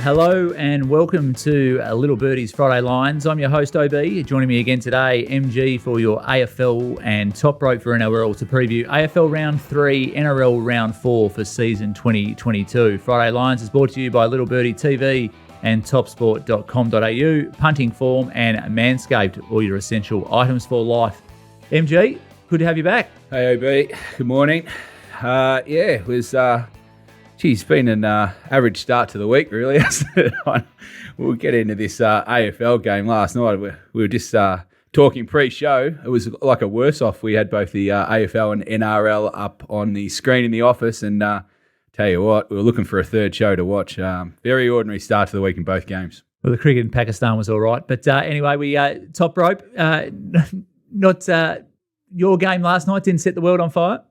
Hello and welcome to Little Birdie's Friday Lines. I'm your host, OB. Joining me again today, MG, for your AFL and Top Rope for NRL to preview AFL Round 3, NRL Round 4 for season 2022. Friday Lines is brought to you by Little Birdie TV and topsport.com.au, Punting Form and Manscaped, all your essential items for life. MG, good to have you back. Hey, OB. Good morning. It was... it's been an average start to the week, really. We'll get into this AFL game last night. We were just talking pre-show. It was like a worse off. We had both the AFL and NRL up on the screen in the office, and tell you what, we were looking for a third show to watch. Very ordinary start to the week in both games. Well, the cricket in Pakistan was all right. But anyway, we Top Rope, not your game last night didn't set the world on fire?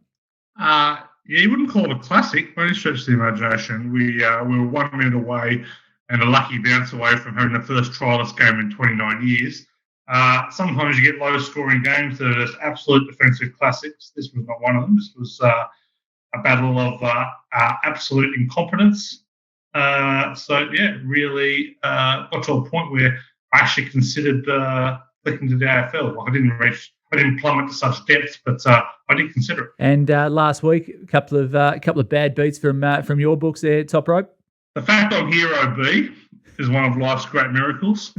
Yeah, you wouldn't call it a classic, by any stretch of the imagination. We were 1 minute away and a lucky bounce away from having the first trialist game in 29 years. Sometimes you get low-scoring games that are just absolute defensive classics. This was not one of them. This was a battle of absolute incompetence. Really got to a point where I actually considered flicking to the AFL. I didn't plummet to such depths, but I did consider it. And last week, a couple of bad beats from your books there, Top Rope. The fact I'm here, OB, is one of life's great miracles.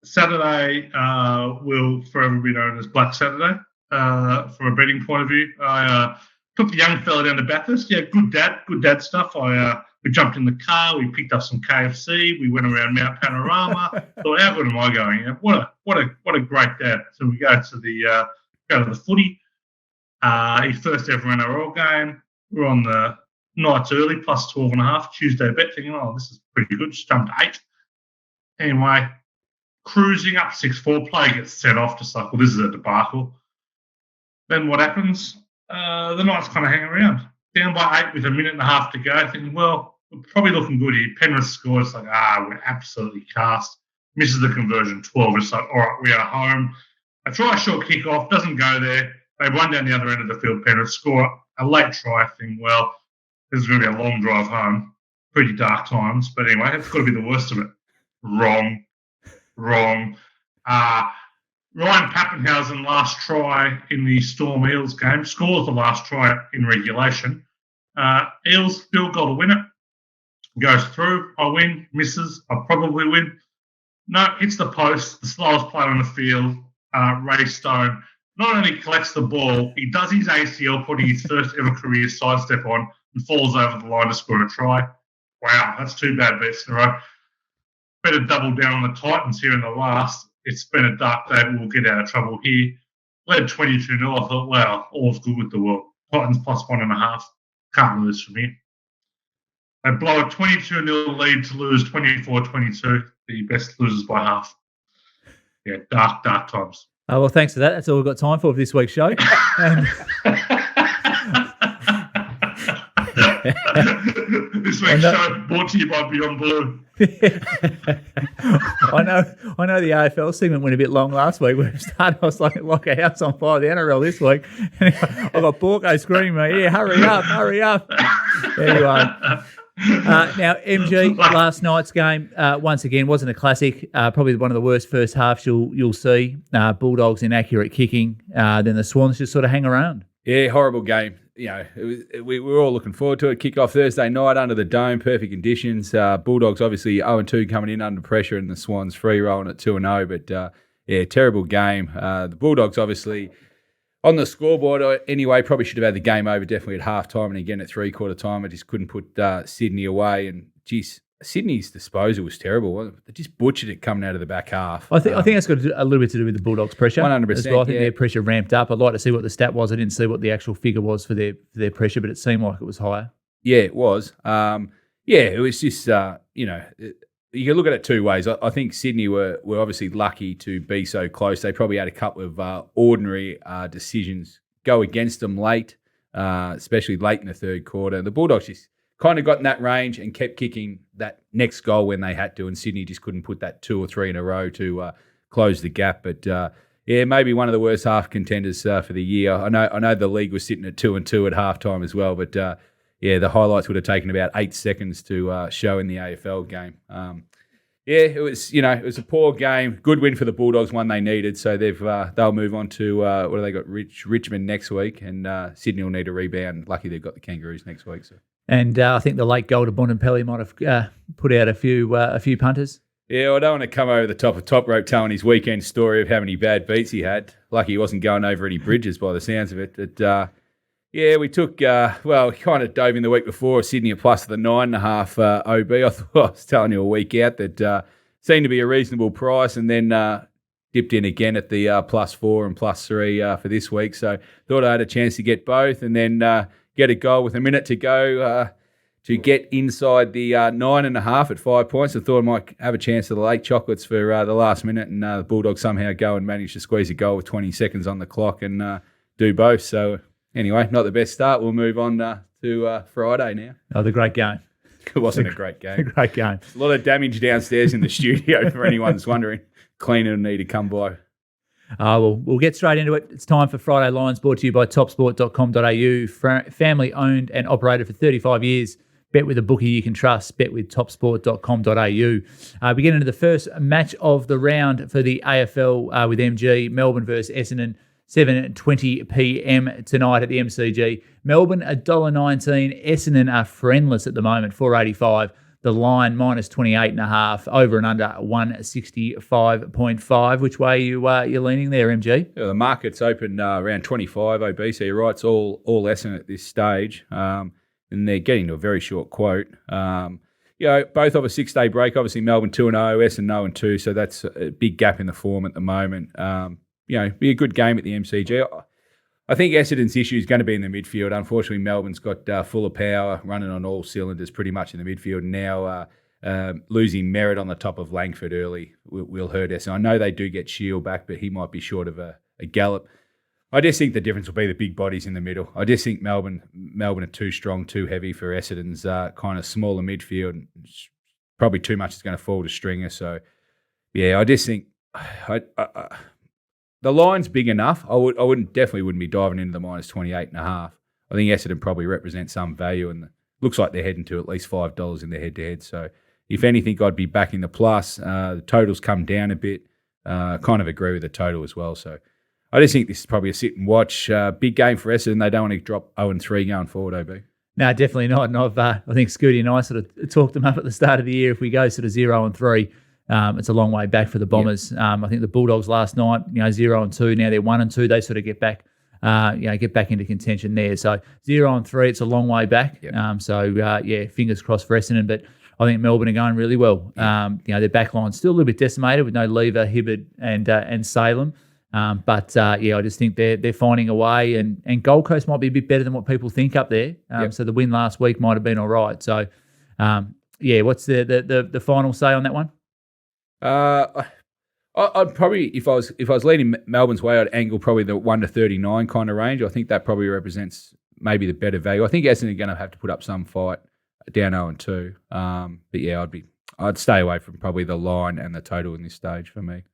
Saturday will forever be known as Black Saturday from a betting point of view. I took the young fella down to Bathurst. Yeah, good dad stuff. We jumped in the car. We picked up some KFC. We went around Mount Panorama. Thought, how good am I going? What a great dad. So we go to the footy. His first ever NRL game. We're on the nights early, plus 12.5 Tuesday bet, thinking, this is pretty good. Just jumped 8. Anyway, cruising up 6-4. Play gets set off. Just like, well, this is a debacle. Then what happens? The Knights kind of hang around. Down by 8 with a minute and a half to go, thinking, well, we're probably looking good here. Penrith scores, like, we're absolutely cast. Misses the conversion, 12. It's like, all right, we are home. A try short kick-off, doesn't go there. They run down the other end of the field, Penrith score a late try, thinking, well, this is going to be a long drive home. Pretty dark times. But anyway, it's got to be the worst of it. Wrong. Ryan Pappenhausen, last try in the Storm Eels game, scores the last try in regulation. Eels field goal to win it. Goes through. I win. Misses. I probably win. No, hits the post. The slowest player on the field, Ray Stone, not only collects the ball, he does his ACL, putting his first ever career sidestep on and falls over the line to score a try. Wow, that's 2 bad bets in a row. Better double down on the Titans here in the last. It's been a dark day, but we'll get out of trouble here. Led 22-0. I thought, wow, all's good with the world. Titans plus 1.5. Can't lose from here. They blow a 22-0 lead to lose 24-22. The best losers by half. Yeah, dark times. Well, thanks for that. That's all we've got time for this week's show. This week's show brought to you by Beyond Blue. I know the AFL segment went a bit long last week. We started, I was like a house on fire. The NRL this week. Anyway, I've got Borko screaming, yeah, hurry up. Anyway. Now, MG, last night's game, once again, wasn't a classic. Probably one of the worst first halves you'll see. Bulldogs inaccurate kicking. Then the Swans just sort of hang around. Yeah, horrible game. We were all looking forward to it. Kick off Thursday night under the dome, perfect conditions. Bulldogs obviously 0-2 coming in under pressure, and the Swans free rolling at 2-0. But terrible game. The Bulldogs obviously on the scoreboard anyway, probably should have had the game over definitely at half-time and again at three-quarter time. I just couldn't put Sydney away. And, geez, Sydney's disposal was terrible. They just butchered it coming out of the back half. I think that's got a little bit to do with the Bulldogs' pressure. 100%. As well. I think their pressure ramped up. I'd like to see what the stat was. I didn't see what the actual figure was for their pressure, but it seemed like it was higher. Yeah, it was. It was just, you can look at it 2 ways. I think Sydney were obviously lucky to be so close. They probably had a couple of ordinary decisions go against them late, especially late in the third quarter. The Bulldogs just kind of got in that range and kept kicking that next goal when they had to, and Sydney just couldn't put that 2 or 3 in a row to close the gap. But maybe one of the worst half contenders for the year. I know the league was sitting at 2-2 at halftime as well, but the highlights would have taken about 8 seconds to show in the AFL game. It was it was a poor game. Good win for the Bulldogs, one they needed. So they'll move on to what do they got? Richmond next week, and Sydney will need a rebound. Lucky they've got the Kangaroos next week. So. And I think the late goal to Bontempelli might have put out a few punters. Yeah, I don't want to come over the top rope telling his weekend story of how many bad beats he had. Lucky he wasn't going over any bridges by the sounds of it. But we took, kind of dove in the week before, Sydney plus the 9.5 OB. I thought I was telling you a week out that seemed to be a reasonable price, and then dipped in again at the +4 and +3 for this week. So thought I had a chance to get both, and then get a goal with a minute to go to get inside the 9.5 at 5 points. I thought I might have a chance of the late chocolates for the last minute, and the Bulldogs somehow go and manage to squeeze a goal with 20 seconds on the clock and do both. So anyway, not the best start. We'll move on to Friday now. Oh, the great game. It wasn't a great game. Great game. A lot of damage downstairs in the studio for anyone that's wondering. Cleaner will need to come by. We'll get straight into it. It's time for Friday Lines, brought to you by topsport.com.au. Family owned and operated for 35 years. Bet with a bookie you can trust. Bet with topsport.com.au. We get into the first match of the round for the AFL with MG, Melbourne versus Essendon, 7:20 p.m. tonight at the MCG. Melbourne $1.19. Essendon are friendless at the moment, $4.85. The line -28.5, over and under 165.5. Which way you're leaning there, MG? Yeah, the market's open around 25 OB, so you're right. It's all Essendon at this stage, and they're getting to a very short quote. Both of a 6-day break. Obviously, Melbourne 2-0, Essendon 0-2, so that's a big gap in the form at the moment. Be a good game at the MCG. I think Essendon's issue is going to be in the midfield. Unfortunately, Melbourne's got full of power, running on all cylinders pretty much in the midfield. Now losing Merritt on the top of Langford early will hurt Essendon. I know they do get Shield back, but he might be short of a Gallop. I just think the difference will be the big bodies in the middle. I just think Melbourne are too strong, too heavy for Essendon's kind of smaller midfield. Probably too much is going to fall to Stringer. So, I just think the line's big enough. I definitely wouldn't be diving into the -28.5. I think Essendon probably represents some value, and looks like they're heading to at least $5 in their head-to-head. So, if anything, I'd be backing the plus. The total's come down a bit. Kind of agree with the total as well. So, I just think this is probably a sit and watch. Big game for Essendon. They don't want to drop 0-3 going forward, OB. No, definitely not. And I think Scooty and I sort of talked them up at the start of the year. If we go sort of 0-3, it's a long way back for the Bombers. Yep. I think the Bulldogs last night, 0-2. Now they're 1-2. They sort of get back, into contention there. So 0-3, it's a long way back. Yep. Fingers crossed for Essendon. But I think Melbourne are going really well. Yep. Their back line's still a little bit decimated with no Lever, Hibberd, and Salem. I just think they're finding a way, and Gold Coast might be a bit better than what people think up there. So the win last week might have been all right. So, what's the final say on that one? I'd probably, if I was leading Melbourne's way, I'd angle probably the 1-39 kind of range. I think that probably represents maybe the better value. I think Essendon are going to have to put up some fight down 0-2. I'd stay away from probably the line and the total in this stage for me.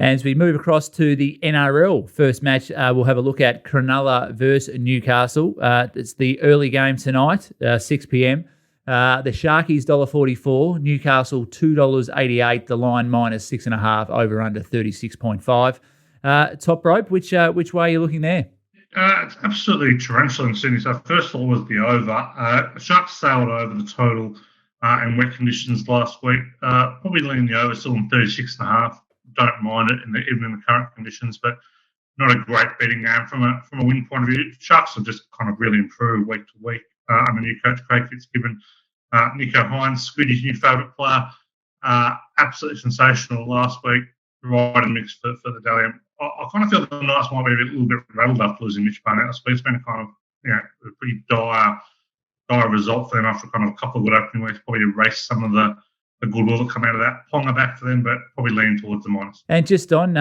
As we move across to the NRL, first match, we'll have a look at Cronulla versus Newcastle. It's the early game tonight, 6 p.m. The Sharkies $1.44, Newcastle $2.88, the line -6.5, over under 36.5. Top rope, which way are you looking there? It's absolutely torrential in Sydney. So first of all was the over. The Sharks sailed over the total in wet conditions last week. Probably leaning the over, still in 36.5. Don't mind it even in the current conditions, but not a great betting game from a win point of view. Sharks have just kind of really improved week to week under new coach Craig Fitzgibbon. Nico Hines, Scooty's new favourite player, absolutely sensational last week, right in the mix for the Dalian. I kind of feel the Knights might be a little bit rattled after losing Mitch Barnett last week. It's been a kind of a pretty dire result for them after kind of a couple of good opening weeks. Probably erased some of the goodwill that come out of that. Ponga back for them, but probably leaning towards the minus. And just on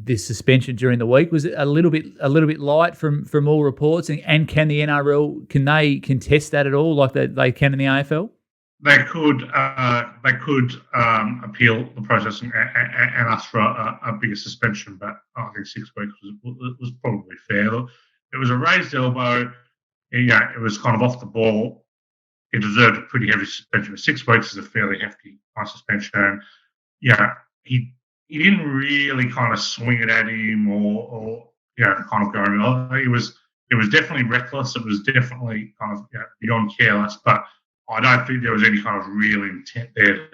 this suspension during the week, was it a little bit light from all reports? And can the NRL contest that at all, like they can in the AFL? They could appeal the process and ask for a bigger suspension, but I think 6 weeks was probably fair. Look, it was a raised elbow. it was kind of off the ball. He deserved a pretty heavy suspension. 6 weeks is a fairly hefty suspension. He didn't really kind of swing it at him or kind of going. It was definitely reckless. It was definitely kind of beyond careless. But I don't think there was any kind of real intent there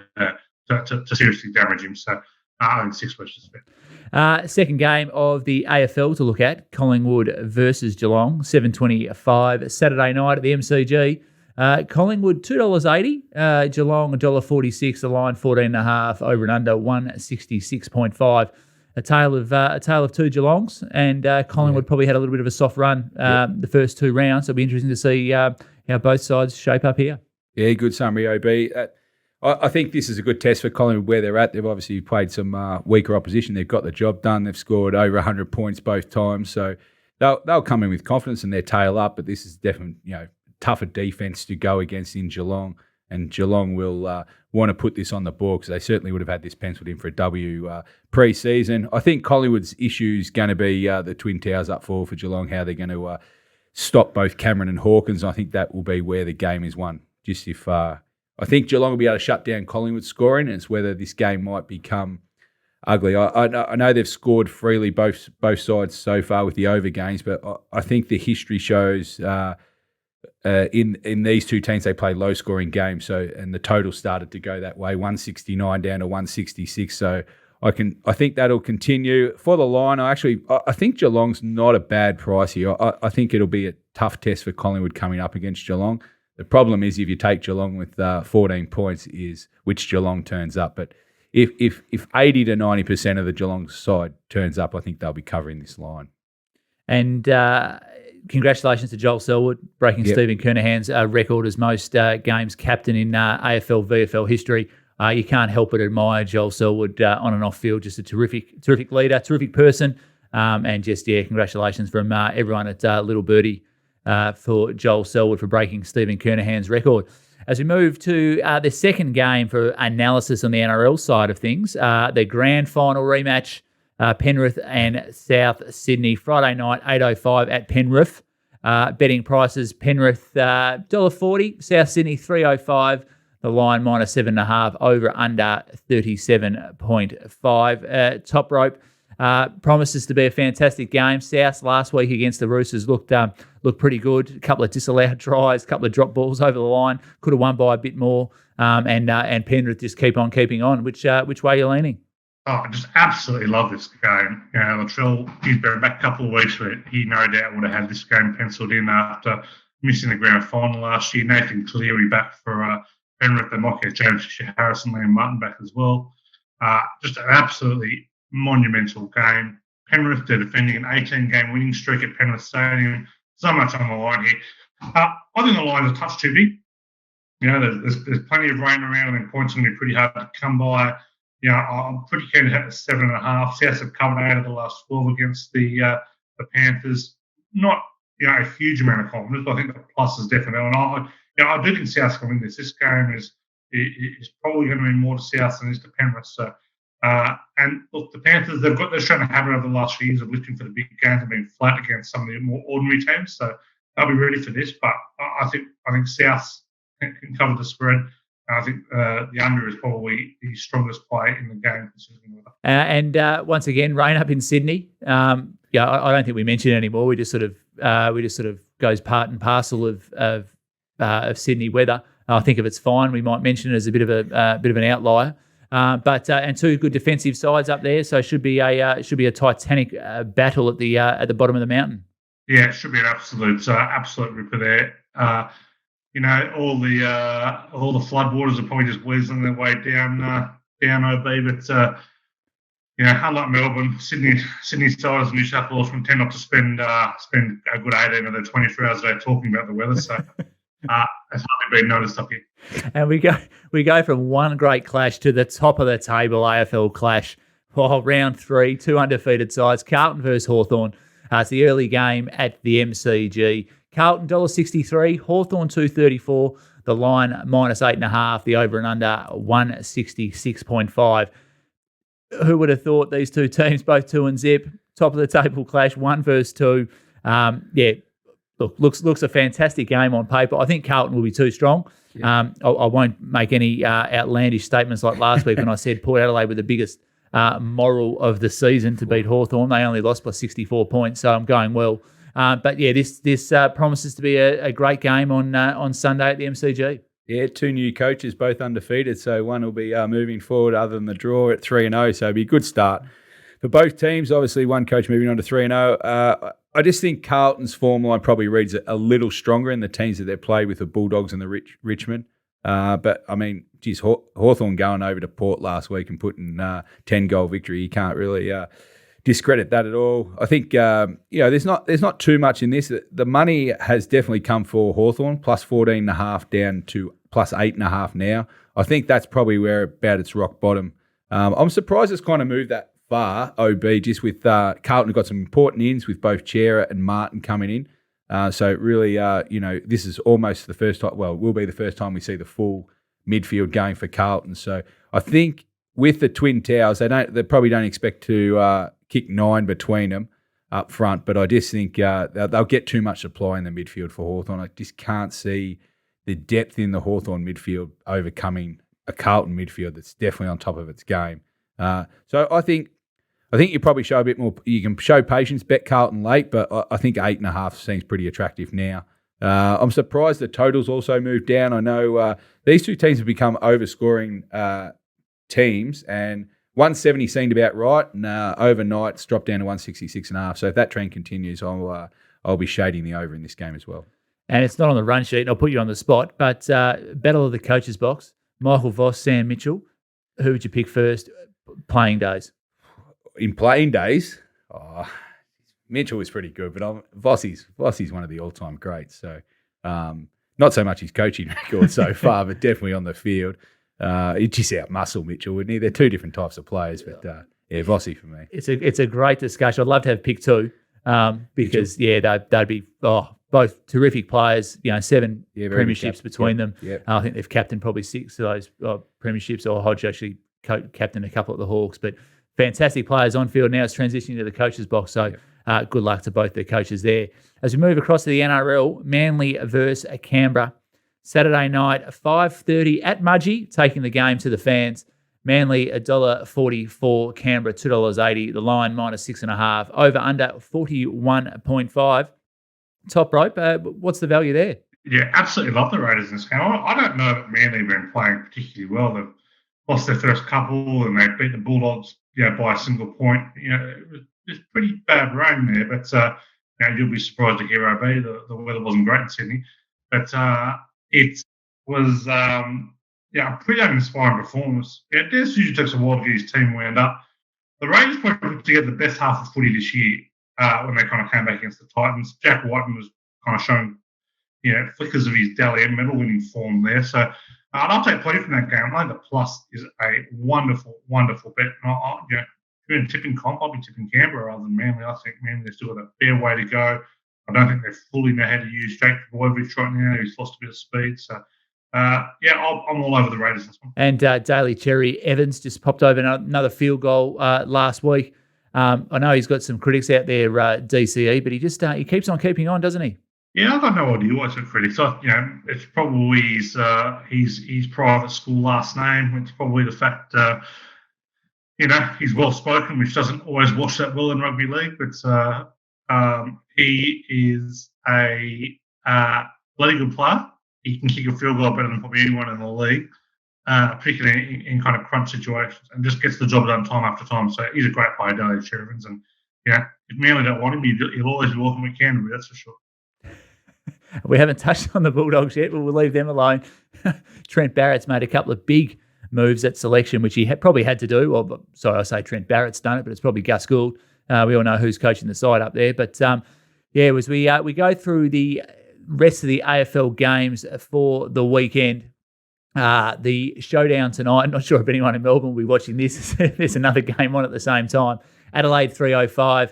to seriously damage him. So I think 6 weeks is second game of the AFL to look at, Collingwood versus Geelong, 7:25 Saturday night at the MCG. Collingwood $2.80, Geelong $1.46, the line 14.5, over and under 166.5. A tale of two Geelongs, and Collingwood probably had a little bit of a soft run the first 2 rounds. So it'll be interesting to see how both sides shape up here. Yeah, good summary, OB. I think this is a good test for Collingwood where they're at. They've obviously played some weaker opposition. They've got the job done. They've scored over 100 points both times. So they'll come in with confidence and their tail up, but this is definitely, tougher defence to go against in Geelong, and Geelong will want to put this on the board because they certainly would have had this penciled in for a W pre-season. I think Collingwood's issue is going to be the twin towers up forward for Geelong, how they're going to stop both Cameron and Hawkins. I think that will be where the game is won. Just if I think Geelong will be able to shut down Collingwood's scoring, and it's whether this game might become ugly. I know they've scored freely both sides so far with the over games, but I think the history shows in these two teams they play low scoring games. So and the total started to go that way, 169 down to 166. So I think that'll continue for the line. I think Geelong's not a bad price here. I think it'll be a tough test for Collingwood coming up against Geelong. The problem is if you take Geelong with 14 points, is which Geelong turns up. But if 80 to 90% of the Geelong side turns up, I think they'll be covering this line. And congratulations to Joel Selwood, breaking Stephen Kernahan's record as most games captain in AFL VFL history. You can't help but admire Joel Selwood on and off field. Just a terrific leader, terrific person, and just congratulations from everyone at Little Birdie for Joel Selwood for breaking Stephen Kernahan's record. As we move to the second game for analysis on the NRL side of things, the grand final rematch, Penrith and South Sydney, Friday night, 8:05 at Penrith. Betting prices, Penrith $1.40, South Sydney $3.05, the line -7.5, over under 37.5. Top rope promises to be a fantastic game. South last week against the Roosters looked pretty good. A couple of disallowed tries, a couple of drop balls over the line. Could have won by a bit more. And Penrith just keep on keeping on. Which way are you leaning? Oh, I just absolutely love this game. Latrell, he's been back a couple of weeks where he no doubt would have had this game penciled in after missing the grand final last year. Nathan Cleary back for Penrith. They might get James Harrison, Liam Martin back as well. Just an absolutely monumental game. Penrith, they're defending an 18-game winning streak at Penrith Stadium. So much on the line here. I think the line's a touch too big. There's plenty of rain around and points are going to be pretty hard to come by. I'm pretty keen to hit the 7.5. South have covered 8 of the last 12 against the Panthers. Not a huge amount of confidence, but I think the plus is definitely on. I do think South's going to win this. This game is probably going to be more to South than it is to Penrith. So, and look, the Panthers they're shown a habit over the last few years of lifting for the big games and being flat against some of the more ordinary teams. So they'll be ready for this. But I think South can cover the spread. I think the under is probably the strongest play in the game. And once again, rain up in Sydney. I don't think we mention it anymore. We just sort of goes part and parcel of Sydney weather. I think if it's fine, we might mention it as a bit of an outlier. But two good defensive sides up there, so it should be a titanic battle at the bottom of the mountain. Yeah, it should be an absolute ripper there. All the floodwaters are probably just weaseling their way down OB, but unlike Melbourne, Sydney siders and New South Wales tend not to spend a good 18 of their 24 hours a day talking about the weather, so it's hardly been noticed up here. And we go from one great clash to the top of the table AFL clash. Round 3, 2 undefeated sides, Carlton versus Hawthorn. It's the early game at the MCG. Carlton $1.63, Hawthorn $2.34, the line -8.5, the over and under 166.5. Who would have thought these two teams, both 2 and zip, top of the table clash, 1 versus 2. looks a fantastic game on paper. I think Carlton will be too strong. Yeah. I won't make any outlandish statements like last week when I said Port Adelaide were the biggest moral of the season to beat Hawthorn. They only lost by 64 points, so I'm going well. But yeah, this promises to be a great game on Sunday at the MCG. Yeah, 2 new coaches, both undefeated, so one will be moving forward other than the draw at 3-0, so it'll be a good start for both teams. Obviously, one coach moving on to 3-0. I just think Carlton's form line probably reads a little stronger in the teams that they've played with, the Bulldogs and the Richmond. But, I mean, geez, Hawthorn going over to Port last week and putting 10-goal victory, you can't really discredit that at all. I think, there's not too much in this. The money has definitely come for Hawthorn, plus 14.5 down to plus 8.5 now. I think that's probably where about its rock bottom. I'm surprised it's kind of moved that far, OB, just with Carlton got some important ins with both Chera and Martin coming in. So really, this is almost the first time, well, it will be the first time we see the full midfield going for Carlton. So I think with the Twin Towers, they probably don't expect to kick 9 between them up front, but I just think they'll get too much supply in the midfield for Hawthorn. I just can't see the depth in the Hawthorn midfield overcoming a Carlton midfield that's definitely on top of its game. So I think you probably show a bit more. You can show patience, bet Carlton late, but I think 8.5 seems pretty attractive now. I'm surprised the totals also moved down. I know these two teams have become overscoring teams, and 170 seemed about right, and overnight it's dropped down to 166.5. So if that trend continues, I'll be shading the over in this game as well. And it's not on the run sheet, and I'll put you on the spot, but battle of the coaches box, Michael Voss, Sam Mitchell, who would you pick first playing days? In playing days, Mitchell was pretty good, but Vossi's one of the all-time greats. So not so much his coaching record so far, but definitely on the field. He'd just out-muscle Mitchell, wouldn't he? They're two different types of players, but Vossi for me. It's a great discussion. I'd love to have pick two because, they'd be both terrific players, 7 premierships between them. Yep. I think they've captained probably 6 of those premierships, or Hodge actually captained a couple of the Hawks, but fantastic players on field. Now it's transitioning to the coaches box, so good luck to both the coaches there. As we move across to the NRL, Manly versus Canberra. Saturday night, 5:30 at Mudgee, taking the game to the fans. Manly, $1.44, Canberra, $2.80. The line, -6.5. Over under 41.5. Top rope, what's the value there? Yeah, absolutely love the Raiders in this game. I don't know that Manly have been playing particularly well. They've lost their first couple and they beat the Bulldogs by a single point. It was pretty bad rain there, but you'll be surprised to hear OB. The weather wasn't great in Sydney. But it was a pretty uninspiring performance. It usually takes a while to get his team wound up. The Raiders put together the best half of footy this year when they kind of came back against the Titans. Jack Whiten was kind of showing flickers of his Dally M medal winning form there. So I'll take plenty from that game. I think the plus is a wonderful, wonderful bet. If you're in tipping comp, I'll be tipping Canberra rather than Manly. I think Manly's still got a fair way to go. I don't think they fully know how to use Jake Trbojevic right now. He's lost a bit of speed. So, I'm all over the Raiders this one. And Daly Cherry Evans just popped over another field goal last week. I know he's got some critics out there, DCE, but he keeps on keeping on, doesn't he? Yeah, I've got no idea what's the critics. It's probably his private school last name. It's probably the fact, he's well spoken, which doesn't always wash that well in rugby league. But he is a bloody good player. He can kick a field goal better than probably anyone in the league, particularly in kind of crunch situations, and just gets the job done time after time. So he's a great player, Daly Cherry. And if Manly don't want him, he'll always be welcome at Canterbury, that's for sure. We haven't touched on the Bulldogs yet, but we'll leave them alone. Trent Barrett's made a couple of big moves at selection, which he probably had to do. I say Trent Barrett's done it, but it's probably Gus Gould. We all know who's coaching the side up there. But, as we go through the rest of the AFL games for the weekend, the showdown tonight, I'm not sure if anyone in Melbourne will be watching this. There's another game on at the same time. Adelaide 3:05.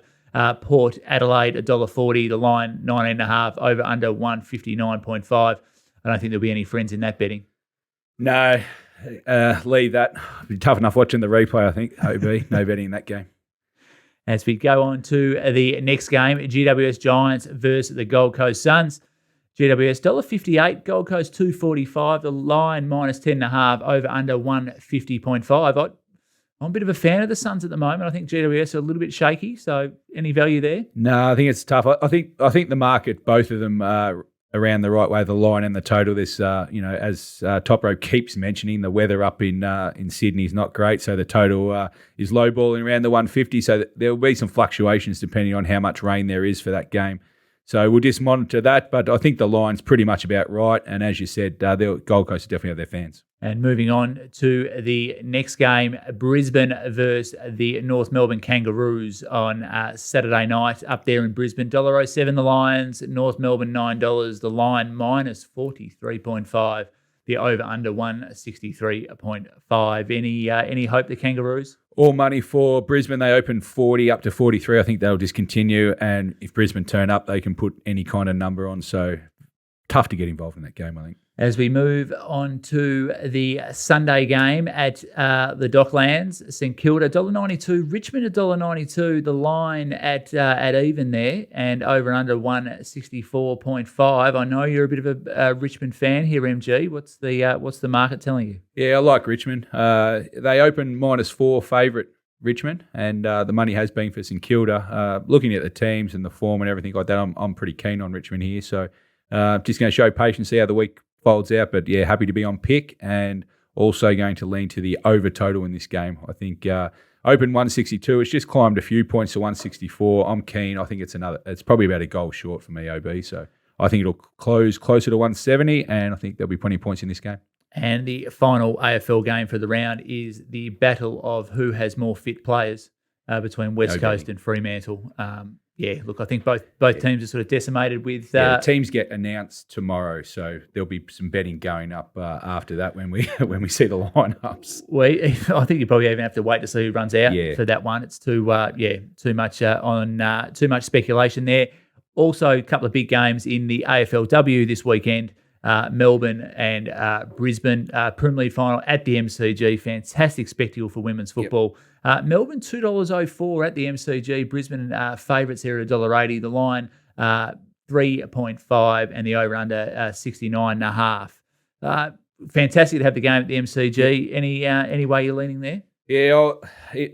Port Adelaide $1.40, the line 19.5, over under 159.5. I don't think there'll be any friends in that betting. No, leave that. It'll be tough enough watching the replay, I think. OB, no betting in that game. As we go on to the next game, GWS Giants versus the Gold Coast Suns. GWS $1.58, Gold Coast $2.45. The line minus 10.5, over under 150.5. I'm a bit of a fan of the Suns at the moment. I think GWS are a little bit shaky. So any value there? No, I think it's tough. I think the market, both of them are around the right way, the line and the total. This, as Top Rope keeps mentioning, the weather up in Sydney is not great. So the total is low balling around the 150. So there will be some fluctuations depending on how much rain there is for that game. So we'll just monitor that. But I think the line's pretty much about right. And as you said, the Gold Coast definitely have their fans. And moving on to the next game, Brisbane versus the North Melbourne Kangaroos on Saturday night up there in Brisbane. $1.07 the Lions, North Melbourne $9. The line minus 43.5. The over under 163.5. Any hope the Kangaroos? All money for Brisbane. They opened 40 up to 43. I think they'll just continue. And if Brisbane turn up, they can put any kind of number on. So tough to get involved in that game, I think. As we move on to the Sunday game at the Docklands, St Kilda $1.92, Richmond $1.92. The line at even there, and over and under 164.5. I know you're a bit of a Richmond fan here, MG. What's the market telling you? Yeah, I like Richmond. They opened -4 favourite Richmond, and the money has been for St Kilda. Looking at the teams and the form and everything like that, I'm pretty keen on Richmond here. So just going to show patience, see how the week folds out, but yeah, happy to be on pick, and also going to lean to the over total in this game. I think open 162. It's just climbed a few points to 164. I'm keen. I think it's probably about a goal short for me, OB. So I think it'll close closer to 170, and I think there'll be plenty of points in this game. And the final AFL game for the round is the battle of who has more fit players between West Coast and Fremantle. Yeah, look, I think both teams are sort of decimated with... teams get announced tomorrow, so there'll be some betting going up after that when we see the lineups. I think you probably even have to wait to see who runs out for that one. It's too much speculation there. Also, a couple of big games in the AFL-W this weekend. Melbourne and Brisbane Premier League final at the MCG. Fantastic spectacle for women's football. Melbourne $2.04 at the MCG. Brisbane favourites here at $1.80. The line 3.5 and the over under 69.5. Fantastic to have the game at the MCG. Any way you're leaning there? Yeah,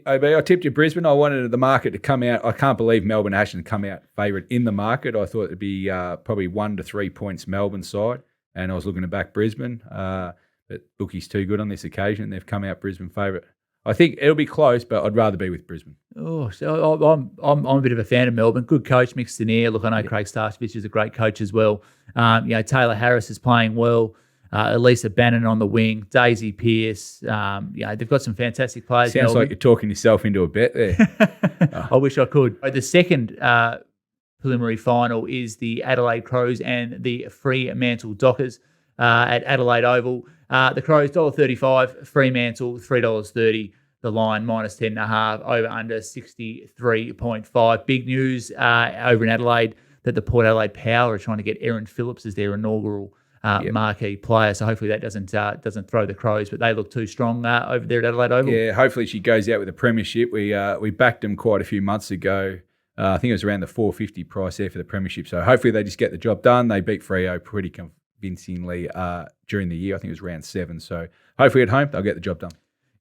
I tipped you Brisbane. I wanted the market to come out. I can't believe Melbourne hasn't come out favourite in the market. I thought it'd be probably 1 to 3 points Melbourne side, and I was looking to back Brisbane. But bookie's too good on this occasion. They've come out Brisbane favourite. I think it'll be close, but I'd rather be with Brisbane. Oh, so I'm a bit of a fan of Melbourne. Good coach, mixed in here. Look, I know Craig Starcevich is a great coach as well. Taylor Harris is playing well. Elisa Bannon on the wing, Daisy Pearce. They've got some fantastic players. Sounds like you're talking yourself into a bet there. I wish I could. The second preliminary final is the Adelaide Crows and the Fremantle Dockers at Adelaide Oval. The Crows $1.35, Fremantle $3.30. The line minus 10.5, over under 63.5. Big news over in Adelaide that the Port Adelaide Power are trying to get Erin Phillips as their inaugural marquee player. So hopefully that doesn't throw the Crows, but they look too strong over there at Adelaide Oval. Yeah, hopefully she goes out with a premiership. We backed them quite a few months ago. I think it was around the $4.50 price there for the premiership. So hopefully they just get the job done. They beat Freo pretty convincingly during the year. I think it was round 7. So hopefully at home they'll get the job done.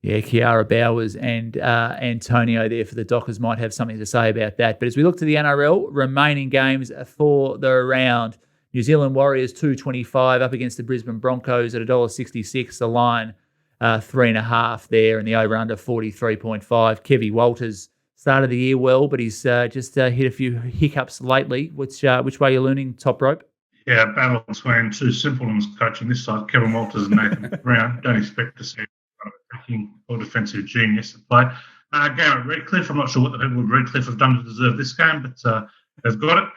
Yeah, Kiara Bowers and Antonio there for the Dockers might have something to say about that. But as we look to the NRL, remaining games for the round, New Zealand Warriors $2.25 up against the Brisbane Broncos at $1.66. The line 3.5 there, and the over-under 43.5. Kevy Walters started the year well, but he's just hit a few hiccups lately. Which way are you leaning, Top Rope? Yeah, battle between two simple ones coaching this side, Kevin Walters and Nathan Brown. Don't expect to see attacking or defensive genius at play. Game at Redcliffe. I'm not sure what the people at Redcliffe have done to deserve this game, but they've got it.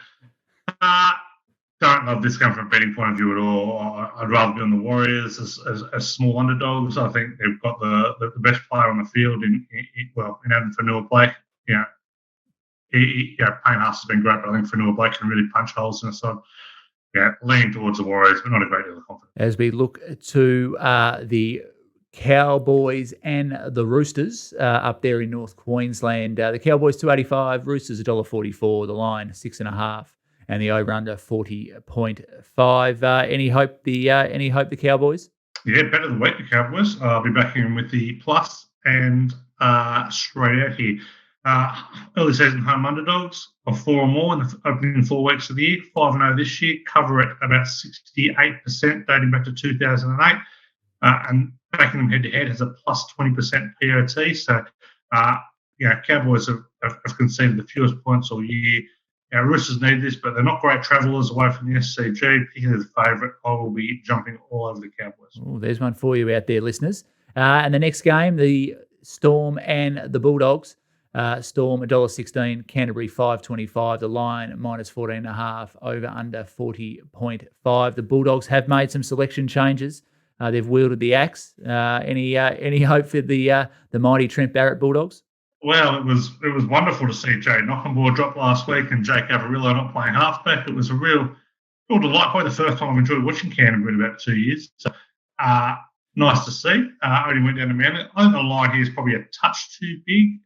Don't love this game from a betting point of view at all. I'd rather be on the Warriors as small underdogs. I think they've got the best player on the field in Adam Fanua-Blake. Payne Haas has been great, but I think Fanua Blake can really punch holes in the side. Yeah, leaning towards the Warriors, but not a great deal of confidence. As we look to the Cowboys and the Roosters up there in North Queensland. The Cowboys $2.85, Roosters $1.44, the line 6.5, and the over/under 40.5. Any hope the Cowboys? Yeah, better than wait the Cowboys. I'll be backing them with the plus and straight out here. Early season home underdogs of 4 or more in the opening 4 weeks of the year, 5-0 this year, cover at about 68%, dating back to 2008. And backing them head-to-head has a plus 20% POT. So, Cowboys have conceded the fewest points all year. Roosters need this, but they're not great travellers away from the SCG, particularly the favourite. I will be jumping all over the Cowboys. Oh, there's one for you out there, listeners. And the next game, the Storm and the Bulldogs. Storm $1.16, Canterbury $5.25, the line minus 14.5, over under 40.5. The Bulldogs have made some selection changes. They've wielded the axe. Any hope for the mighty Trent Barrett Bulldogs? Well, it was wonderful to see Jay Knockenball drop last week and Jake Averillo not playing halfback. It was a real delight. Probably the first time I've enjoyed watching Canterbury in about 2 years. So, nice to see. Only went down to Manly. I think the line here is probably a touch too big.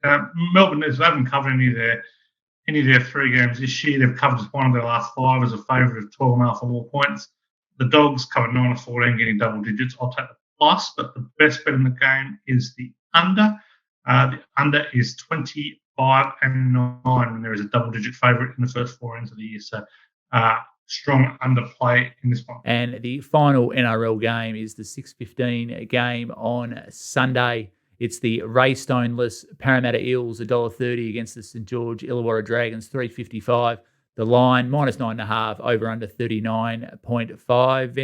Melbourne, they haven't covered any of their 3 games this year. They've covered one of their last 5 as a favourite of 12.5 or more points. The Dogs covered 9 or 14, getting double digits. I'll take the plus, but the best bet in the game is the under. The under is 25 and 9 when there is a double-digit favourite in the first 4 ends of the year. So, strong underplay in this one. And the final NRL game is the 6:15 game on Sunday. It's the Raystoneless Parramatta Eels, $1.30 against the St George-Illawarra Dragons, $3.55. The line, minus 9.5, over under 39.5.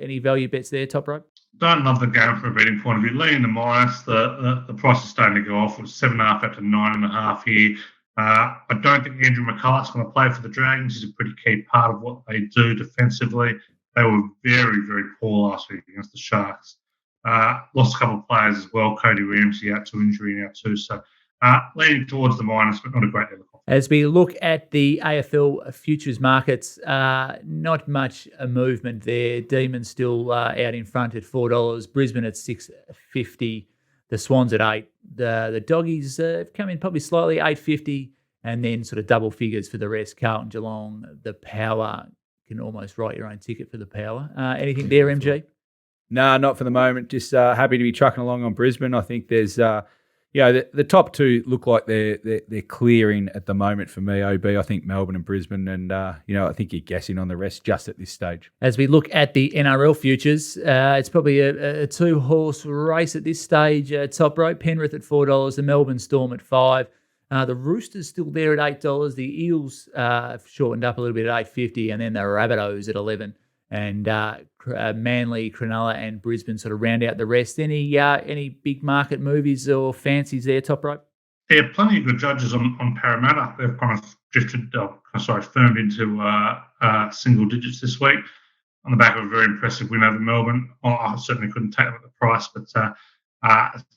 Any value bets there, Top Rope? Don't love the game from a betting point of view. Leaning the minus, the price is starting to go off. It was 7.5 up to 9.5 here. I don't think Andrew McCullough's going to play for the Dragons. He's a pretty key part of what they do defensively. They were very, very poor last week against the Sharks. Lost a couple of players as well. Cody Ramsey out to injury now too. So leaning towards the minus, but not a great deal of confidence. As we look at the AFL futures markets, not much movement there. Demons still out in front at $4. Brisbane at $6.50. The Swans at $8. The Doggies have come in probably slightly $8.50, and then sort of double figures for the rest. Carlton, Geelong, the Power. You can almost write your own ticket for the Power. Anything there, MG? No, not for the moment. Just happy to be trucking along on Brisbane. I think there's, the top 2 look like they're clearing at the moment for me, OB. I think Melbourne and Brisbane, and, I think you're guessing on the rest just at this stage. As we look at the NRL futures, it's probably a 2-horse race at this stage. Top Rope, Penrith at $4, the Melbourne Storm at $5. The Roosters still there at $8. The Eels shortened up a little bit at $8.50, and then the Rabbitohs at $11. And Manly, Cronulla and Brisbane sort of round out the rest. Any big market movies or fancies there, Top Rope? Yeah, plenty of good judges on Parramatta. They've kind of firmed into single digits this week on the back of a very impressive win over Melbourne. I certainly couldn't take them at the price, but it's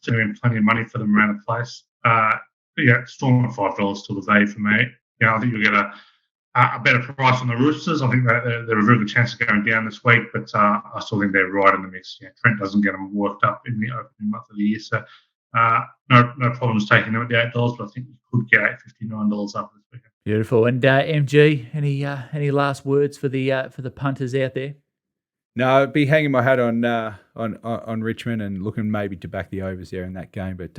certainly plenty of money for them around the place. Storm at $5 still the value for me. I think you'll get a better price on the Roosters. I think they're a very good chance of going down this week, but I still think they're right in the mix. Trent doesn't get them worked up in the opening month of the year, so no problems taking them at the $8, but I think you could get $8.59 up this weekend. Beautiful. And MG, any last words for the punters out there? No, I'd be hanging my hat on Richmond and looking maybe to back the overs there in that game, but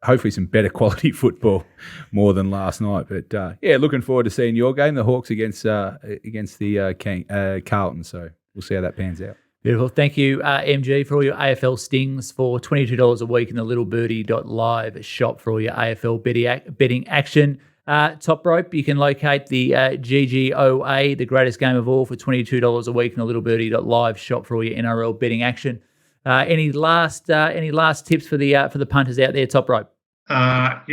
hopefully some better quality football more than last night. But, looking forward to seeing your game, the Hawks against the Carlton. So we'll see how that pans out. Beautiful. Thank you, MG, for all your AFL stings. For $22 a week in the littlebirdie.live shop for all your AFL betting action. Top Rope, you can locate the GGOA, the greatest game of all, for $22 a week in the littlebirdie.live shop for all your NRL betting action. Any last tips for the punters out there, Top Rope? After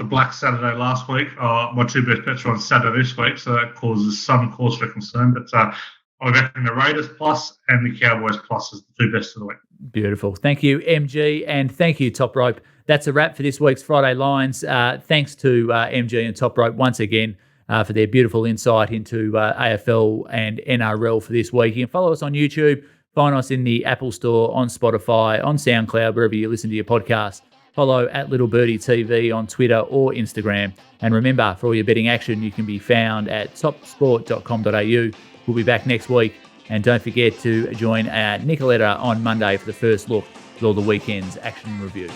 Black Saturday last week, my 2 best bets are on Saturday this week, so that causes some cause for concern. But I reckon the Raiders plus and the Cowboys plus is the 2 best of the week. Beautiful. Thank you, MG, and thank you, Top Rope. That's a wrap for this week's Friday Lines. Thanks to MG and Top Rope once again for their beautiful insight into AFL and NRL for this week. You can follow us on YouTube. Find us in the Apple Store, on Spotify, on SoundCloud, wherever you listen to your podcast. Follow at Little Birdie TV on Twitter or Instagram. And remember, for all your betting action, you can be found at topsport.com.au. We'll be back next week. And don't forget to join Nicoletta on Monday for the first look at all the weekend's action review.